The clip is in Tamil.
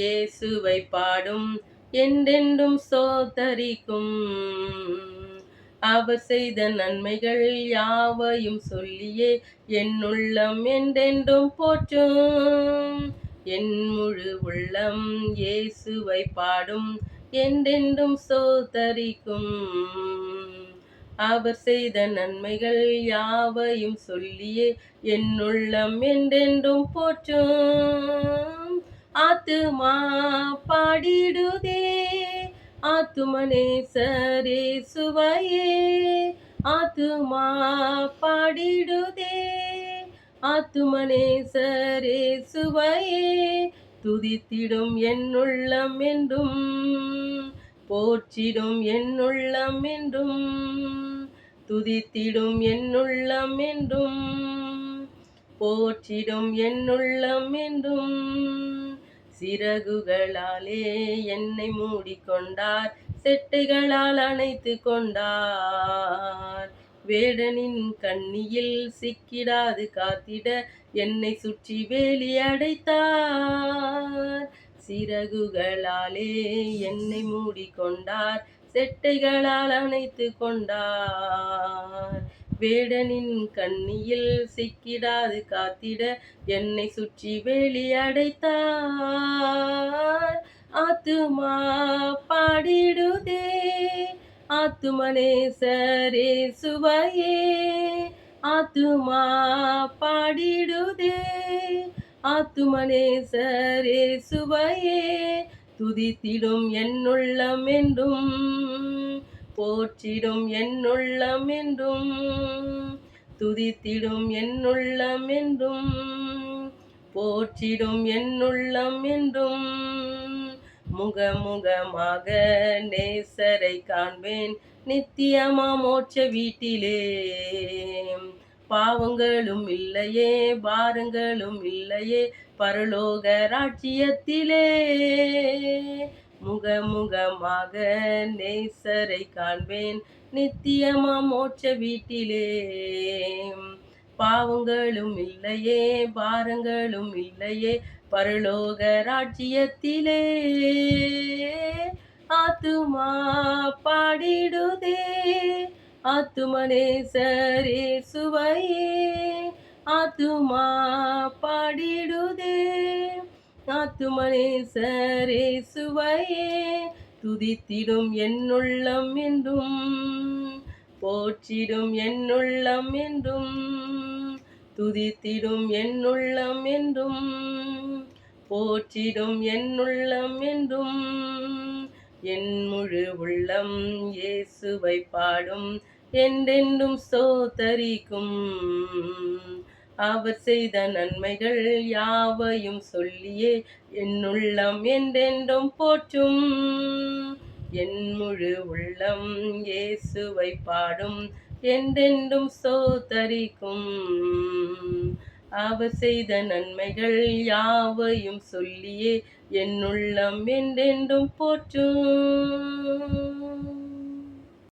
இயேசுவை பாடும் என்றென்றும் சோதரிக்கும். அவர் செய்த நன்மைகள் யாவையும் சொல்லியே என் உள்ளம் என்றென்றும் போற்றும். என் முழு உள்ளம் இயேசுவை பாடும் என்றென்றும் சோதரிக்கும். அவர் செய்த நன்மைகள் யாவையும் சொல்லியே என் உள்ளம் என்றென்றும் போற்றும். ஆத்துமா பாடிடுதே ஆத்துமனேசரே சுவையே. ஆத்துமா பாடிடுதே ஆத்துமனேசரே சுவையே. துதித்திடும் என் உள்ளம் என்றும் போற்றிடும் என் உள்ளம் என்றும். துதித்திடும் என் உள்ளம் என்றும் போற்றிடும் என் உள்ளம் என்றும். சிறகுகளாலே என்னை மூடிக்கொண்டார், செட்டைகளால் அணைத்து கொண்டார். வேடனின் கண்ணியில் சிக்கிடாது காத்திட என்னை சுற்றி வேலி அடைத்தார். சிறகுகளாலே என்னை மூடிக்கொண்டார், செட்டைகளால் அணைத்து கொண்டார். வேடனின் கண்ணியில் சிக்கிடாது காத்திட என்னை சுற்றி வேலி அடைத்தார். ஆத்துமா பாடிடுதே ஆத்துமனேசரே சுவையே. ஆத்துமா பாடிடுதே ஆத்துமனேசரே சுவையே. துதித்திடும் என் உள்ளம் என்றும் போற்றிடும் என் உள்ளம் என்றும். துதித்திடும் என் உள்ளம் என்றும் போற்றிடும் என் உள்ளம் என்றும். முகமுகமாக நேசரை காண்பேன் நித்தியமா மோட்ச வீட்டிலே. பாவங்களும் இல்லையே பாரங்களும் இல்லையே பரலோக ராஜ்யத்திலே. முகமுகமாக நேசரை காண்பேன் நித்தியமா மோட்ச வீட்டிலே. பாவங்களும் இல்லையே பாரங்களும் இல்லையே பரலோக ராஜ்யத்திலே. ஆத்துமா பாடிடுதே ஆத்துமனேசரே சுவையே. ஆத்துமா பாடிடுதே ஆத்துமனேசரே சுவையே. துதித்திடும் என் உள்ளம் என்றும் போற்றிடும் என் உள்ளம் என்றும். துதித்திடும் என் உள்ளம் என்றும் போற்றிடும் என் உள்ளம் என்றும். என் முழு உள்ளம் இயேசுவை பாடும் என்றென்றும் சோதரிக்கும். அவர் செய்த நன்மைகள் யாவையும் சொல்லியே என் உள்ளம் என்றென்றும் போற்றும். என் முழு உள்ளம் இயேசுவை பாடும் என்றென்றும் சோதரிக்கும். அவர் செய்த நன்மைகள் யாவையும் சொல்லியே என் உள்ளம் என்றென்றும் போற்றும்.